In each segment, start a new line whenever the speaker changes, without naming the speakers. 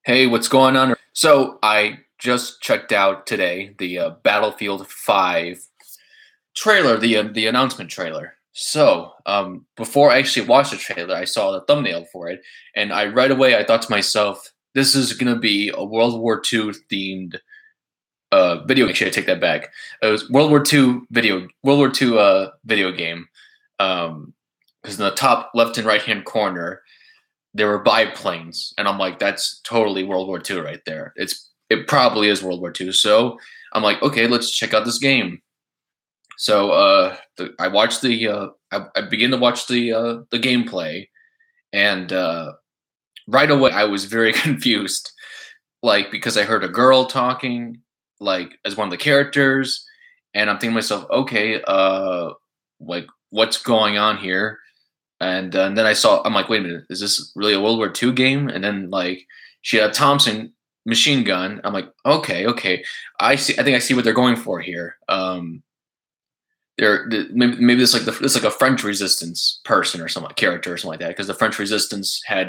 Hey, what's going on? So I just checked out today the Battlefield 5 trailer, the announcement trailer. Before I actually watched the trailer, I saw the thumbnail for it, and I right away I thought to myself, this is gonna be a World War II themed video. Actually, I take that back. It was World War II video game. Because in the top left and right hand corner there were biplanes, and I'm like, that's totally World War II right there. It probably is World War II. So I'm like, okay, let's check out this game. I watched I began to watch the gameplay, and right away I was very confused, like because I heard a girl talking like as one of the characters, and I'm thinking to myself, okay, like what's going on here? And then I'm like, wait a minute, is this really a World War II game? And then like she had a Thompson machine gun. I'm like, okay, I see. I think I see what they're going for here. Maybe this like a French Resistance person or some character or something like that, because the French Resistance had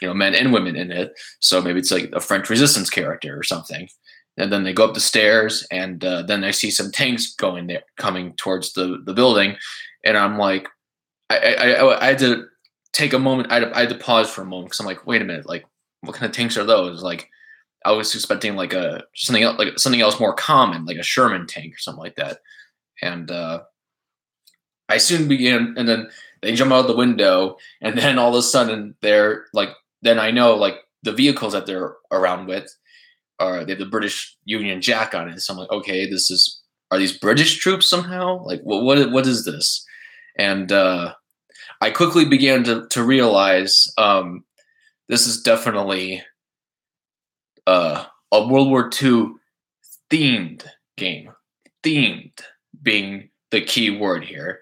men and women in it, so maybe it's like a French Resistance character or something. And then they go up the stairs, and then I see some tanks going there, coming towards the building, and I'm like, I had to take a moment. I had to pause for a moment because I'm like, wait a minute, like what kind of tanks are those? Like I was expecting like a something else more common, like a Sherman tank or something like that. And I soon began, and then they jump out the window, and then all of a sudden they're like, then I know like the vehicles that they're around with they have the British Union Jack on it. So I'm like, okay, are these British troops somehow? Like what is this? And I quickly began to realize this is definitely a World War II themed game. Themed being the key word here.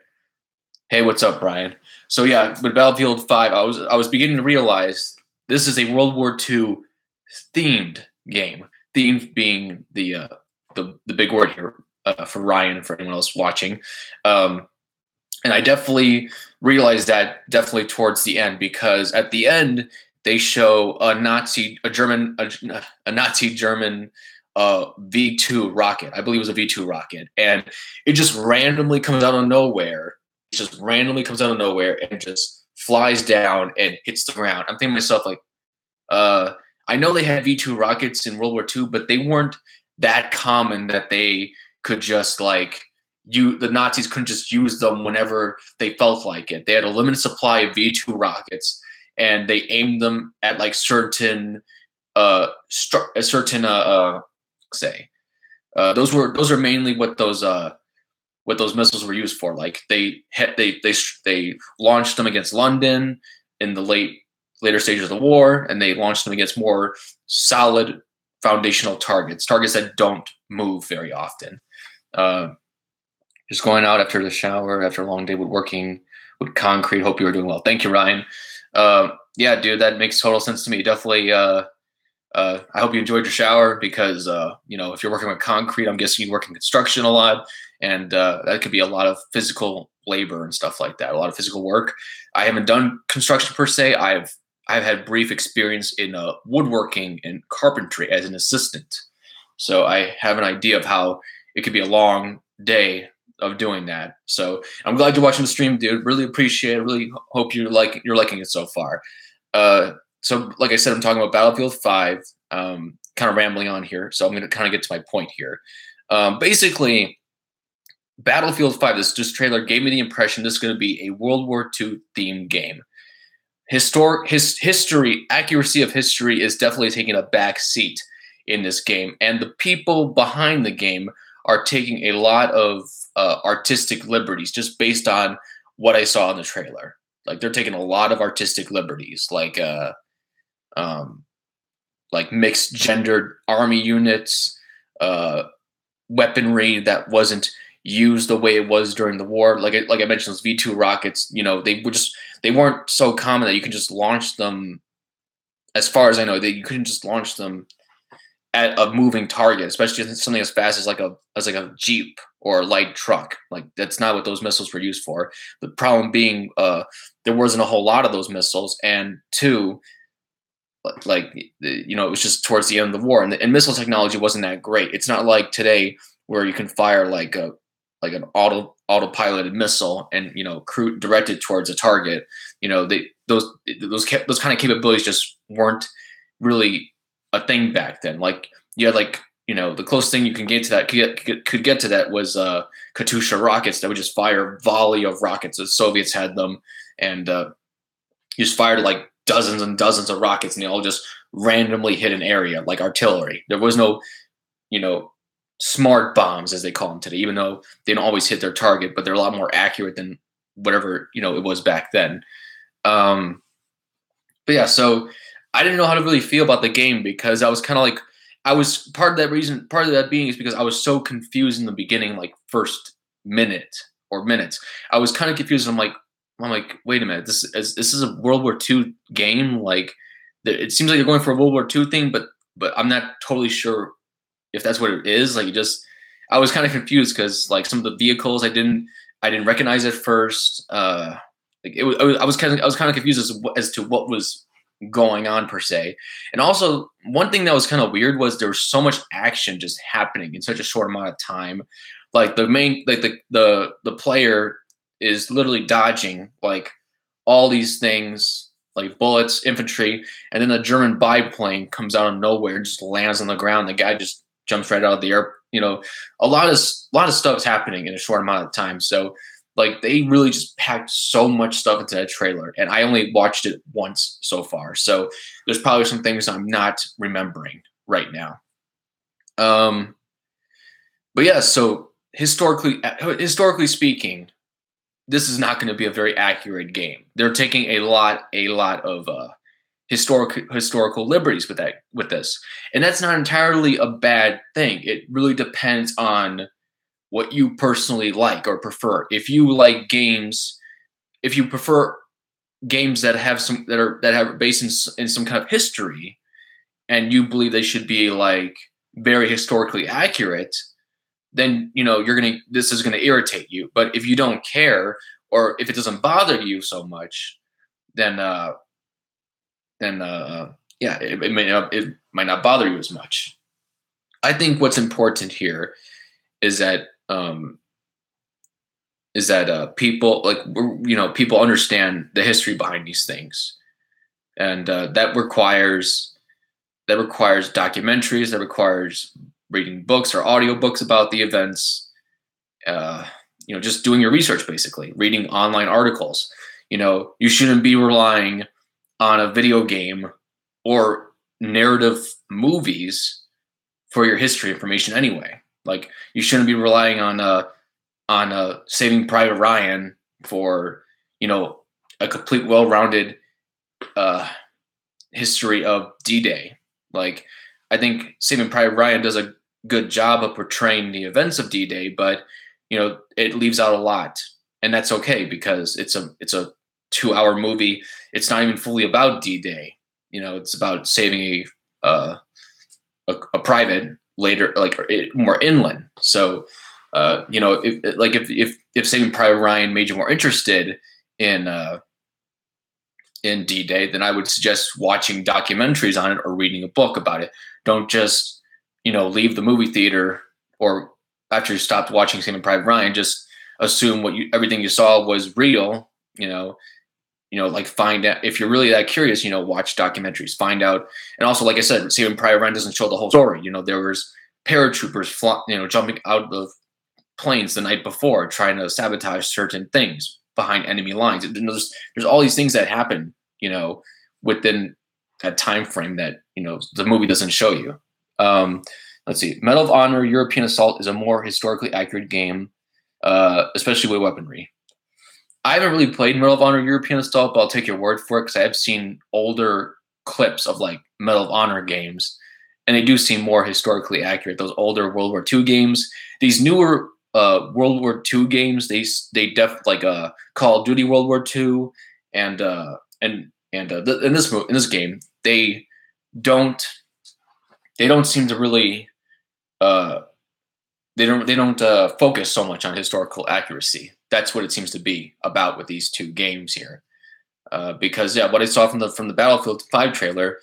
Hey, what's up, Brian? So yeah, with Battlefield 5, I was beginning to realize this is a World War II themed game. Themed being the big word here for Ryan and for anyone else watching. And I definitely realized that definitely towards the end, because at the end they show a Nazi German V2 rocket. I believe it was a V2 rocket, and it just randomly comes out of nowhere. It just randomly comes out of nowhere and just flies down and hits the ground. I'm thinking to myself like, uh, I know they had V2 rockets in World War II, but they weren't that common that they could just like the Nazis couldn't just use them whenever they felt like it. They had a limited supply of V2 rockets, and they aimed them at like certain say those are mainly what those missiles were used for. Like they launched them against London in the later stages of the war, and they launched them against more solid foundational targets that don't move very often. Uh, just going out after the shower after a long day with working with concrete. Hope you are doing well. Thank you, Ryan. Yeah, dude, that makes total sense to me. Definitely. I hope you enjoyed your shower, because if you're working with concrete, I'm guessing you work in construction a lot, and that could be a lot of physical labor and stuff like that. A lot of physical work. I haven't done construction per se. I've had brief experience in woodworking and carpentry as an assistant, so I have an idea of how it could be a long day of doing that. So I'm glad you're watching the stream, dude. Really appreciate it. Really hope you're liking it so far. So like I said, I'm talking about Battlefield 5. Kind of rambling on here, so I'm going to kind of get to my point here. Basically, Battlefield 5, this trailer gave me the impression this is going to be a World War II themed game. Accuracy of history is definitely taking a back seat in this game, and the people behind the game are taking a lot of artistic liberties just based on what I saw in the trailer. Like they're taking a lot of artistic liberties, um, like mixed gendered army units, weaponry that wasn't used the way it was during the war. Like I mentioned, those V2 rockets, they weren't so common that you could just launch them. As far as I know, that you couldn't just launch them at a moving target, especially something as fast as like a jeep or a light truck. Like that's not what those missiles were used for. The problem being, there wasn't a whole lot of those missiles, and two, it was just towards the end of the war, and missile technology wasn't that great. It's not like today where you can fire an autopiloted missile and directed towards a target. Those kind of capabilities just weren't really a thing back then. Like you had the closest thing you can get to that could get to that was Katyusha rockets that would just fire a volley of rockets. The Soviets had them, and you just fired like dozens and dozens of rockets, and they all just randomly hit an area like artillery. There was no, smart bombs as they call them today, even though they don't always hit their target, but they're a lot more accurate than whatever it was back then. But yeah, so I didn't know how to really feel about the game because I was kind of like, I was part of that being is because I was so confused in the beginning, like first minute or minutes. I was kind of confused. I'm like, wait a minute, this is a World War II game. Like, it seems like you're going for a World War II thing, but I'm not totally sure if that's what it is. Like, I was kind of confused because like some of the vehicles I didn't recognize at first. I was kind of confused as to what was going on per se. And also one thing that was kind of weird was there was so much action just happening in such a short amount of time. Like the player is literally dodging like all these things, like bullets, infantry, and then the German biplane comes out of nowhere and just lands on the ground. The guy just jumps right out of the air. A lot of stuff's happening in a short amount of time. So like they really just packed so much stuff into that trailer, and I only watched it once so far. So there's probably some things I'm not remembering right now. But yeah, so historically speaking, this is not going to be a very accurate game. They're taking a lot of historical liberties with this, and that's not entirely a bad thing. It really depends on what you personally like or prefer. If you like games, if you prefer games that have based in some kind of history, and you believe they should be like very historically accurate, then this is gonna irritate you. But if you don't care, or if it doesn't bother you so much, then yeah, it might not bother you as much. I think what's important here is that people understand the history behind these things, and that requires documentaries, that requires reading books or audiobooks about the events, just doing your research, basically reading online articles. You shouldn't be relying on a video game or narrative movies for your history information anyway. Like, you shouldn't be relying on Saving Private Ryan for a complete, well-rounded history of D-Day. Like, I think Saving Private Ryan does a good job of portraying the events of D-Day, but it leaves out a lot, and that's okay because it's a 2-hour movie. It's not even fully about D-Day. It's about saving a private later, like more inland. So, if Saving Private Ryan made you more interested in D-Day, then I would suggest watching documentaries on it or reading a book about it. Don't just leave the movie theater, or after you stopped watching Saving Private Ryan, just assume everything you saw was real. Like, find out if you're really that curious. Watch documentaries, find out. And also, like I said, Saving Private Ryan doesn't show the whole story. There was paratroopers jumping out of planes the night before trying to sabotage certain things behind enemy lines. There's all these things that happen within that time frame that the movie doesn't show you. Let's see. Medal of Honor European Assault is a more historically accurate game, especially with weaponry. I haven't really played Medal of Honor European Assault, but I'll take your word for it because I have seen older clips of like Medal of Honor games, and they do seem more historically accurate. Those older World War II games, these newer World War II games, they like Call of Duty World War II, and in this game, they don't seem to really they don't focus so much on historical accuracy. That's what it seems to be about with these two games here. Because what I saw from the Battlefield 5 trailer,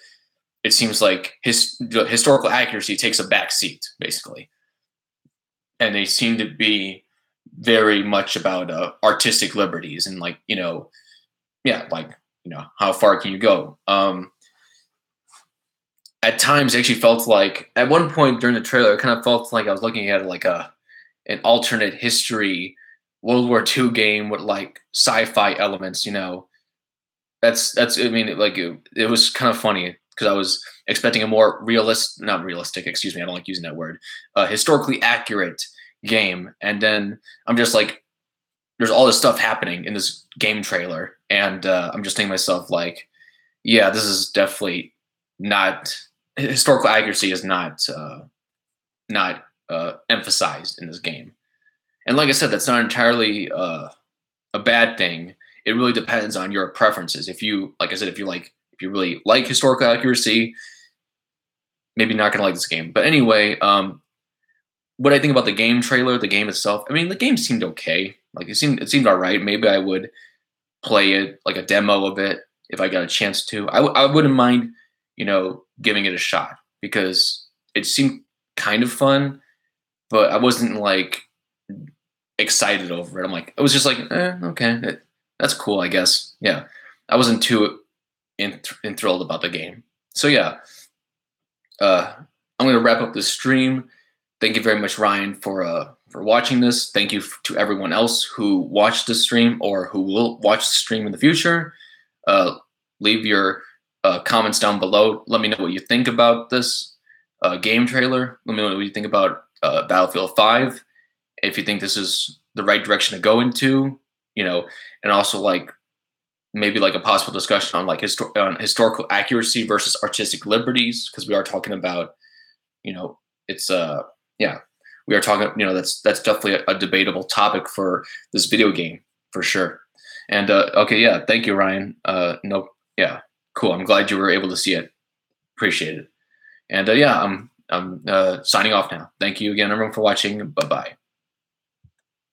it seems like historical accuracy takes a back seat, basically, and they seem to be very much about artistic liberties and like yeah, like how far can you go? At times, it actually felt like at one point during the trailer, it kind of felt like I was looking at like an alternate history World War II game with like sci-fi elements. That's I mean, like it was kind of funny because I was expecting a more not realistic, excuse me, I don't like using that word, historically accurate game, and then I'm just like, there's all this stuff happening in this game trailer, and I'm just thinking to myself like, yeah, this is definitely not historical accuracy is not emphasized in this game. And like I said, that's not entirely a bad thing. It really depends on your preferences. If you, like I said, if you really like historical accuracy, maybe not gonna like this game. But anyway, what I think about the game trailer, the game itself. I mean, the game seemed okay. Like it seemed all right. Maybe I would play it like a demo of it if I got a chance to. I wouldn't mind, giving it a shot because it seemed kind of fun, but I wasn't like excited over it. I'm like, it was just like, okay, that's cool, I guess. Yeah, I wasn't too enthralled about the game. So yeah, I'm gonna wrap up this stream. Thank you very much, Ryan, for watching this. Thank you to everyone else who watched the stream or who will watch the stream in the future. Leave your comments down below. Let me know what you think about this game trailer. Let me know what you think about Battlefield 5. If you think this is the right direction to go into, and also like maybe like a possible discussion on like on historical accuracy versus artistic liberties, because we are talking about, it's yeah, we are talking, that's definitely a debatable topic for this video game for sure. And okay, yeah, thank you, Ryan. No, yeah, cool. I'm glad you were able to see it. Appreciate it. And yeah, I'm signing off now. Thank you again, everyone, for watching. Bye bye.